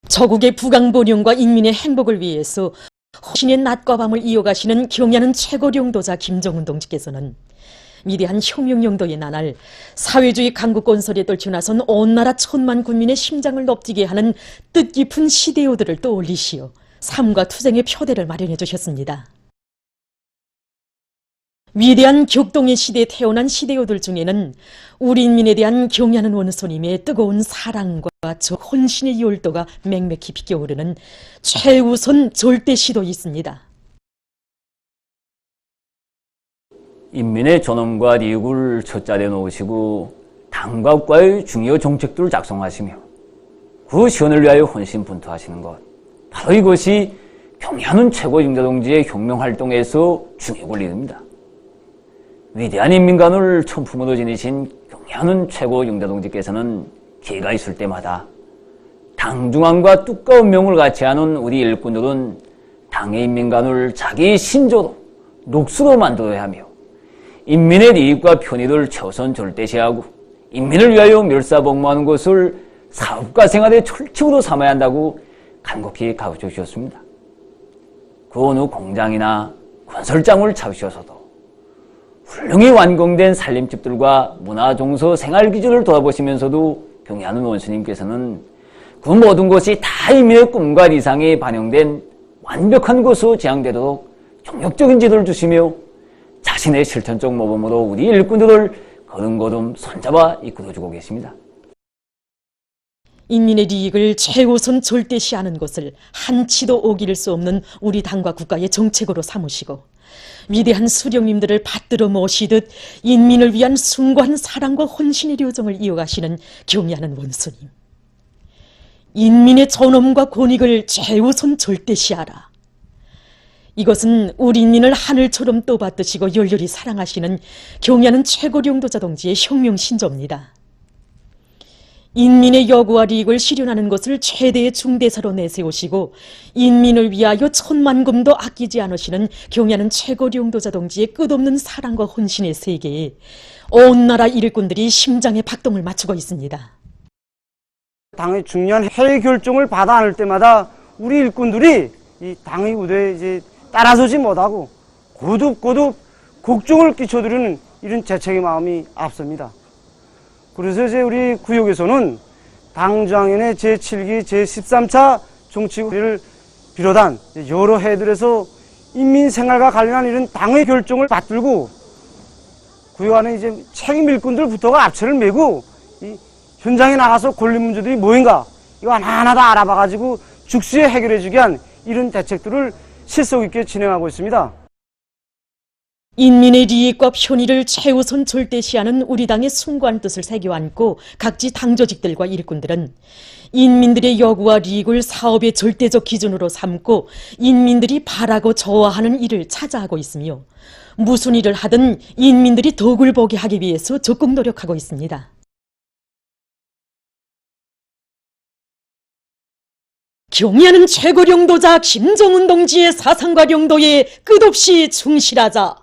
저국의 부강본영과 인민의 행복을 위해서 신의 낮과 밤을 이어가시는 경야는 최고領導자 김정은 동지께서는 위대한 혁명영도의 나날 사회주의 강국 건설에 떨쳐나선 온 나라 천만 군민의 심장을 넙뛰게 하는 뜻깊은 시대요들을 떠올리시어 삶과 투쟁의 표대를 마련해 주셨습니다. 위대한 격동의 시대에 태어난 시대요들 중에는 우리 인민에 대한 경야는 원소님의 뜨거운 사랑과 저 혼신의 열도가 맹맥히 피어오르는 최우선 절대시도 있습니다. 인민의 존엄과 이익을 첫자리에 놓으시고 당과 국가의 중요 정책들을 작성하시며 그 시원을 위하여 혼신분투하시는 것, 바로 이것이 경야는 최고 영자동지의 혁명활동에서 중요 권리입니다. 위대한 인민관을 천품으로 지니신 경야는 최고 영자동지께서는 기회가 있을 때마다 당중앙과 두꺼운 명을 같이 하는 우리 일꾼들은 당의 인민관을 자기 신조로 녹수로 만들어야 하며 인민의 이익과 편의를 최우선 절대시하고 인민을 위하여 멸사복무하는 것을 사업과 생활의 철칙으로 삼아야 한다고 간곡히 가르쳐 주셨습니다. 그 어느 공장이나 건설장을 잡으셔서도 훌륭히 완공된 살림집들과 문화종서 생활기준을 돌아보시면서도 경야는 원수님께서는 그 모든 것이 다 인민의 꿈과 이상에 반영된 완벽한 것으로 지향되도록 종역적인 지도를 주시며 자신의 실천적 모범으로 우리 일꾼들을 걸음걸음 손잡아 이끌어주고 계십니다. 인민의 이익을 최우선 절대시하는 것을 한치도 오기를 수 없는 우리 당과 국가의 정책으로 삼으시고 위대한 수령님들을 받들어 모시듯 인민을 위한 숭고한 사랑과 혼신의 료정을 이어가시는 경야는 원수님. 인민의 존엄과 권익을 최우선 절대시하라. 이것은 우리 인민을 하늘처럼 떠받드시고 열렬히 사랑하시는 경야는 최고領導자 동지의 혁명신조입니다. 인민의 여구와 이익을 실현하는 것을 최대의 중대사로 내세우시고 인민을 위하여 천만금도 아끼지 않으시는 경야는 최고領導자 동지의 끝없는 사랑과 혼신의 세계에 온 나라 일꾼들이 심장에 박동을 맞추고 있습니다. 당의 중요한 해외 결정을 받아 안을 때마다 우리 일꾼들이 이 당의 우대에 이제 따라서지 못하고 거듭 걱정을 끼쳐드리는 이런 재책의 마음이 앞섭니다. 그래서 이제 우리 구역에서는 당장인의 제7기 제13차 정치회를 비롯한 여러 해들에서 인민생활과 관련한 이런 당의 결정을 받들고 구역 안에 이제 책임 일꾼들부터가 앞체를 메고 이 현장에 나가서 권리 문제들이 뭐인가 이거 하나하나 다 알아봐가지고 즉시에 해결해주기 위한 이런 대책들을 실속 있게 진행하고 있습니다. 인민의 이익과 편의를 최우선 절대시하는 우리 당의 숭고한 뜻을 새겨안고 각지 당조직들과 일꾼들은 인민들의 여구와 이익을 사업의 절대적 기준으로 삼고 인민들이 바라고 좋아하는 일을 찾아하고 있으며 무슨 일을 하든 인민들이 덕을 보게 하기 위해서 적극 노력하고 있습니다. 경야는 최고領導자 김정은 동지의 사상과領導에 끝없이 충실하자.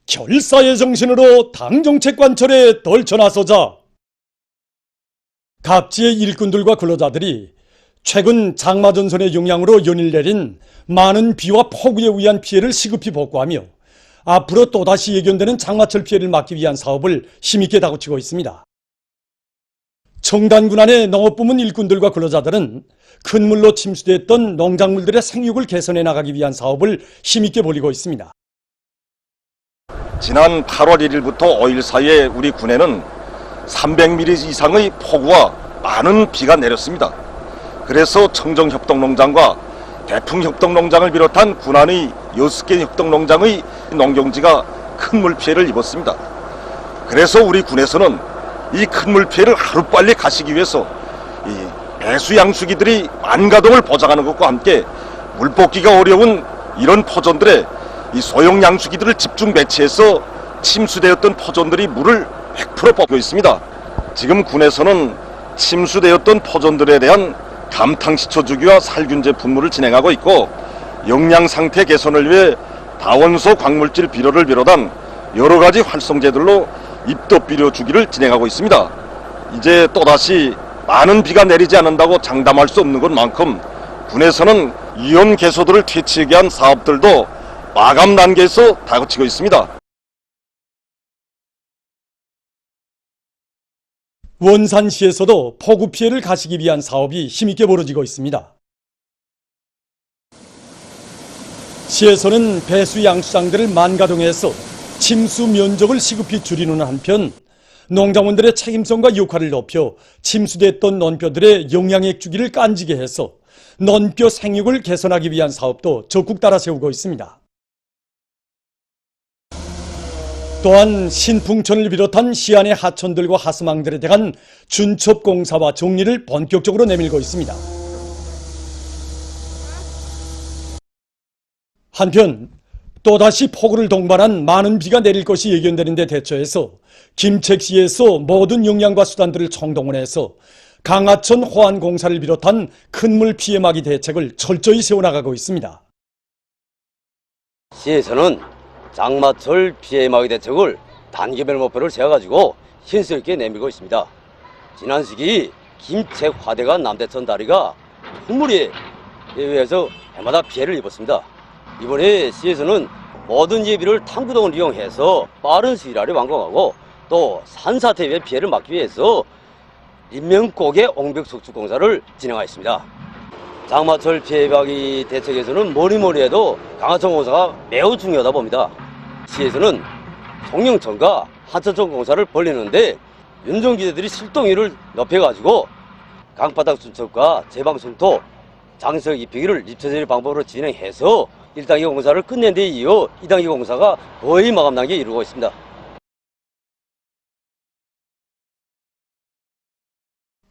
결사의 정신으로 당정책 관철에 떨쳐나서자. 각지의 일꾼들과 근로자들이 최근 장마전선의 영향으로 연일 내린 많은 비와 폭우에 의한 피해를 시급히 복구하며 앞으로 또다시 예견되는 장마철 피해를 막기 위한 사업을 힘있게 다그치고 있습니다. 청단군 안의 농업부문 일꾼들과 근로자들은 큰 물로 침수됐던 농작물들의 생육을 개선해 나가기 위한 사업을 힘있게 벌이고 있습니다. 지난 8월 1일부터 5일 사이에 우리 군에는 300mm 이상의 폭우와 많은 비가 내렸습니다. 그래서 청정협동농장과 대풍협동농장을 비롯한 군안의 6개 협동농장의 농경지가 큰 물피해를 입었습니다. 그래서 우리 군에서는 이 큰 물피해를 하루빨리 가시기 위해서 이 배수 양수기들이 만가동을 보장하는 것과 함께 물 뽑기가 어려운 이런 포존들에 이 소형 양수기들을 집중 배치해서 침수되었던 포존들이 물을 100% 뽑고 있습니다. 지금 군에서는 침수되었던 포존들에 대한 감탕시초 주기와 살균제 분무를 진행하고 있고 영양 상태 개선을 위해 다원소 광물질 비료를 비롯한 여러 가지 활성제들로 입덧 비료 주기를 진행하고 있습니다. 이제 또다시 많은 비가 내리지 않는다고 장담할 수 없는 것만큼 군에서는 이온 개소들을 퇴치하기 위한 사업들도 마감 단계에서 다그치고 있습니다. 원산시에서도 폭우 피해를 가시기 위한 사업이 힘있게 벌어지고 있습니다. 시에서는 배수 양수장들을 만가동해서 침수 면적을 시급히 줄이는 한편 농장원들의 책임성과 역할을 높여 침수됐던 논뼈들의 영양액 주기를 깐지게 해서 논뼈 생육을 개선하기 위한 사업도 적극 따라 세우고 있습니다. 또한 신풍천을 비롯한 시안의 하천들과 하수망들에 대한 준첩 공사와 정리를 본격적으로 내밀고 있습니다. 한편 또다시 폭우를 동반한 많은 비가 내릴 것이 예견되는 데 대처해서 김책시에서 모든 역량과 수단들을 총동원해서 강하천 호안 공사를 비롯한 큰 물 피해 막이 대책을 철저히 세워나가고 있습니다. 시에서는 장마철 피해 막이 대책을 단계별 목표를 세워가지고 신수 있게 내밀고 있습니다. 지난 시기 김책 화대가 남대천 다리가 풍물에 의해서 해마다 피해를 입었습니다. 이번에 시에서는 모든 예비를 탐구동을 이용해서 빠른 시일 안에 완공하고 또 산사태의 피해를 막기 위해서 인명고개 옹벽 석축 공사를 진행하였습니다. 장마철 피해 막이 대책에서는 뭐니 해도 강하천 공사가 매우 중요하다 봅니다. 시에서는 송영천과 하천천 공사를 벌리는데 윤종기대들이 실동률을 높여가지고 강바닥 순척과 제방순토, 장석 입히기를 입체적인 방법으로 진행해서 1단계 공사를 끝낸 데 이어 2단계 공사가 거의 마감 단계에 이르고 있습니다.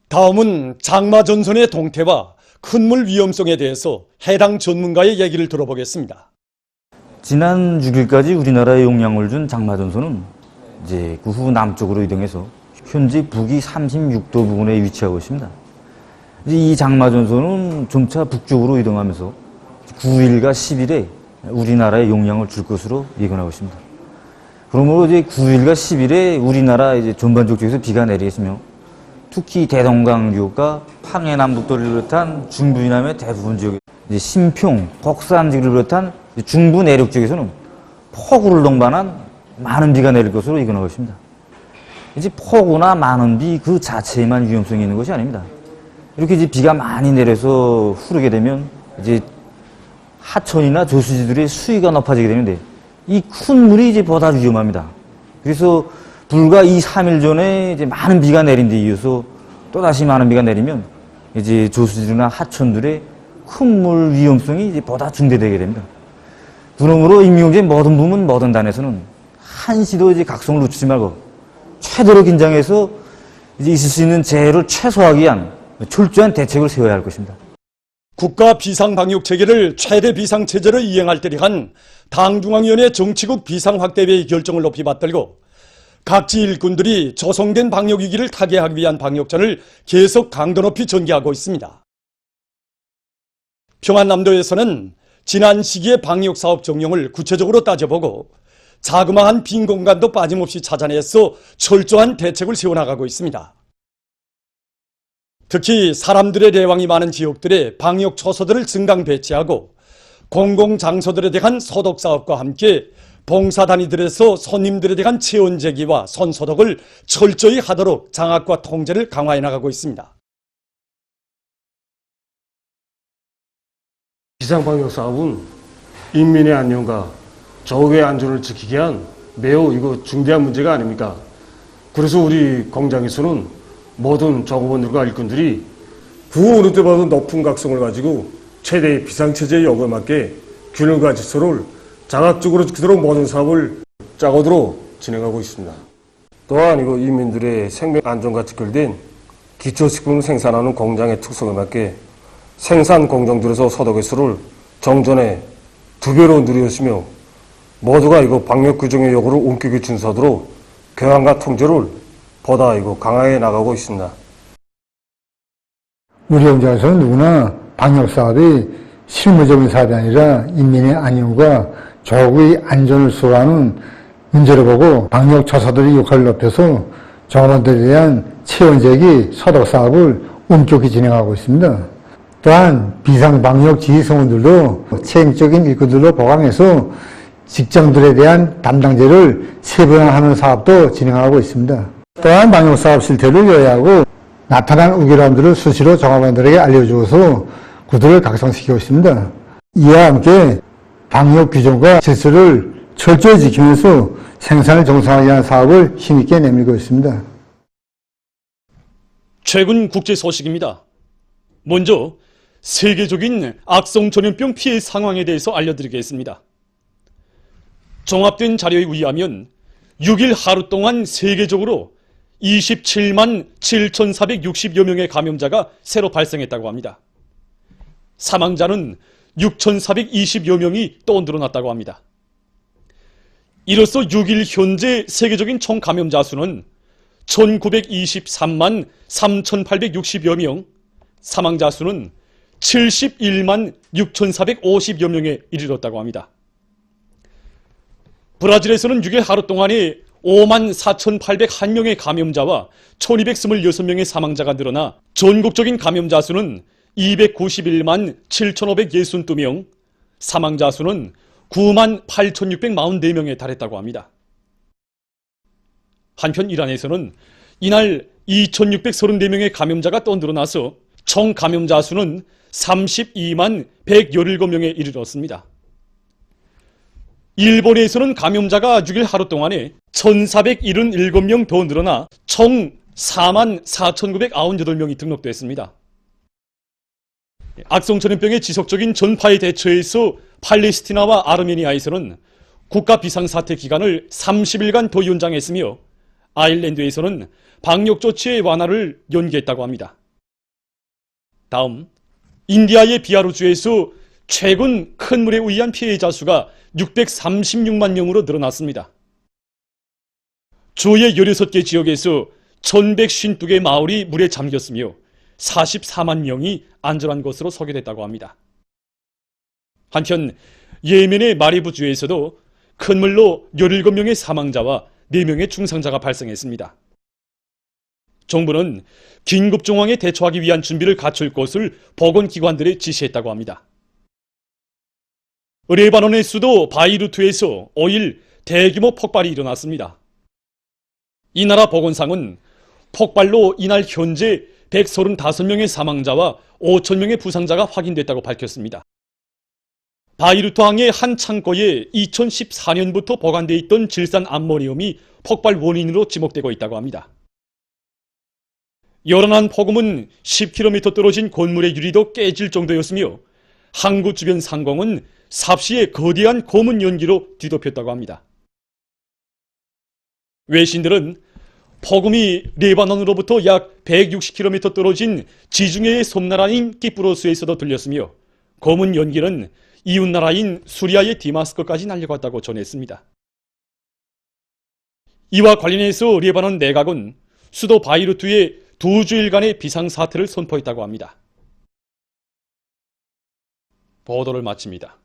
다음은 장마전선의 동태와 큰 물 위험성에 대해서 해당 전문가의 얘기를 들어보겠습니다. 지난 6일까지 우리나라에 영향을 준 장마전선은 이제 그 후 남쪽으로 이동해서 현재 북위 36도 부근에 위치하고 있습니다. 이제 이 장마전선은 점차 북쪽으로 이동하면서 9일과 10일에 우리나라에 영향을 줄 것으로 예견하고 있습니다. 그러므로 이제 9일과 10일에 우리나라 이제 전반적 쪽에서 비가 내리겠으며 특히 대동강 지역과 황해남북도를 비롯한 중부 이남의 대부분 지역, 이제 신평, 곡산지를 비롯한 중부 내륙 지역에서는 폭우를 동반한 많은 비가 내릴 것으로 예견하고 있습니다. 이제 폭우나 많은 비 그 자체에만 위험성이 있는 것이 아닙니다. 이렇게 이제 비가 많이 내려서 흐르게 되면 이제 하천이나 저수지들의 수위가 높아지게 되는데 이 큰 물이 이제 보다 위험합니다. 그래서 불과 2, 3일 전에 이제 많은 비가 내린 데 이어서 또다시 많은 비가 내리면 이제 저수지나 하천들의 큰 물 위험성이 이제 보다 중대되게 됩니다. 그러므로 임명제 모든 부문 모든 단에서는 한시도 이제 각성을 놓치지 말고 최대로 긴장해서 이제 있을 수 있는 재해를 최소화하기 위한 철저한 대책을 세워야 할 것입니다. 국가 비상방역체계를 최대 비상체제로 이행할 때를 한 당중앙위원회 정치국 비상확대회의 결정을 높이 받들고 각지 일꾼들이 조성된 방역위기를 타개하기 위한 방역전을 계속 강도 높이 전개하고 있습니다. 평안남도에서는 지난 시기의 방역사업 정령을 구체적으로 따져보고 자그마한 빈 공간도 빠짐없이 찾아내서 철저한 대책을 세워나가고 있습니다. 특히 사람들의 내왕이 많은 지역들의 방역 초소들을 증강 배치하고 공공장소들에 대한 소독사업과 함께 봉사단위들에서 손님들에 대한 체온 제기와 손소독을 철저히 하도록 장악과 통제를 강화해 나가고 있습니다. 비상방역사업은 인민의 안녕과 저국의 안전을 지키기 위한 매우 중대한 문제가 아닙니까? 그래서 우리 공장에서는 모든 조급원들과 일꾼들이 그 어느 때보다 높은 각성을 가지고 최대의 비상체제의 요구에 맞게 균형과 질서를 장악적으로 지키도록 모든 사업을 짜고들어 진행하고 있습니다. 또한 인민들의 생명 안전과 직결된 기초식품을 생산하는 공장의 특성에 맞게 생산 공정들에서 소독의 수를 정전에 2배로 늘렸으며 모두가 방역 규정의 요구를 엄격히 준수하도록 교환과 통제를 보다 강화해 나가고 있습니다. 우리 공장에서는 누구나 방역사업이 실무적인 사업이 아니라 인민의 안녕과 조국의 안전을 수호하는 문제로 보고 방역 조사들의 역할을 높여서 종업원들에 대한 체온제기 소독 사업을 엄격히 진행하고 있습니다. 또한 비상방역 지휘성원들도 책임적인 일꾼들로 보강해서 직장들에 대한 담당제를 세분화하는 사업도 진행하고 있습니다. 또한 방역사업 실태를 요약하고 나타난 우기람들을 수시로 종합원들에게 알려주어서 구도를 각성시키고 있습니다. 이와 함께 방역 규정과 질서를 철저히 지키면서 생산을 정상화하기 위한 사업을 힘있게 내밀고 있습니다. 최근 국제 소식입니다. 먼저 세계적인 악성 전염병 피해 상황에 대해서 알려드리겠습니다. 종합된 자료에 의하면 6일 하루 동안 세계적으로 27만 7,460여 명의 감염자가 새로 발생했다고 합니다. 사망자는 6,420여 명이 또 늘어났다고 합니다. 이로써 6일 현재 세계적인 총 감염자 수는 1923만 3,860여 명, 사망자 수는 71만 6,450여 명에 이르렀다고 합니다. 브라질에서는 6일 하루 동안에 5만 4,801명의 감염자와 1,226명의 사망자가 늘어나 전국적인 감염자 수는 291만 7,562명, 사망자 수는 9만 8,644명에 달했다고 합니다. 한편 이란에서는 이날 2,634명의 감염자가 또 늘어나서 총 감염자 수는 32만 117명에 이르렀습니다. 일본에서는 감염자가 6일 하루 동안에 1,477명 더 늘어나 총 4만 4,998명이 등록됐습니다. 악성 전염병의 지속적인 전파에 대처해서 팔레스티나와 아르메니아에서는 국가 비상사태 기간을 30일간 더 연장했으며 아일랜드에서는 방역 조치의 완화를 연기했다고 합니다. 다음, 인디아의 비하루주에서 최근 큰 물에 의한 피해자 수가 636만 명으로 늘어났습니다. 주의 16개 지역에서 1,152개 마을이 물에 잠겼으며 44만 명이 안전한 곳으로 소개됐다고 합니다. 한편 예멘의 마리부주에서도 큰 물로 17명의 사망자와 4명의 중상자가 발생했습니다. 정부는 긴급 정황에 대처하기 위한 준비를 갖출 것을 보건기관들에 지시했다고 합니다. 레바논의 수도 바이루트에서 5일 대규모 폭발이 일어났습니다. 이 나라 보건상은 폭발로 이날 현재 135명의 사망자와 5,000명의 부상자가 확인됐다고 밝혔습니다. 바이루트항의 한 창고에 2014년부터 보관되어 있던 질산 암모니움이 폭발 원인으로 지목되고 있다고 합니다. 요란한 폭음은 10km 떨어진 건물의 유리도 깨질 정도였으며 항구 주변 상공은 삽시에 거대한 고문 연기로 뒤덮였다고 합니다. 외신들은 폭음이 레바논으로부터 약 160km 떨어진 지중해의 섬나라인 키프로스에서도 들렸으며 고문 연기는 이웃나라인 수리아의 디마스커까지 날려갔다고 전했습니다. 이와 관련해서 레바논 내각은 수도 바이루트에 2주일간의 비상사태를 선포했다고 합니다. 보도를 마칩니다.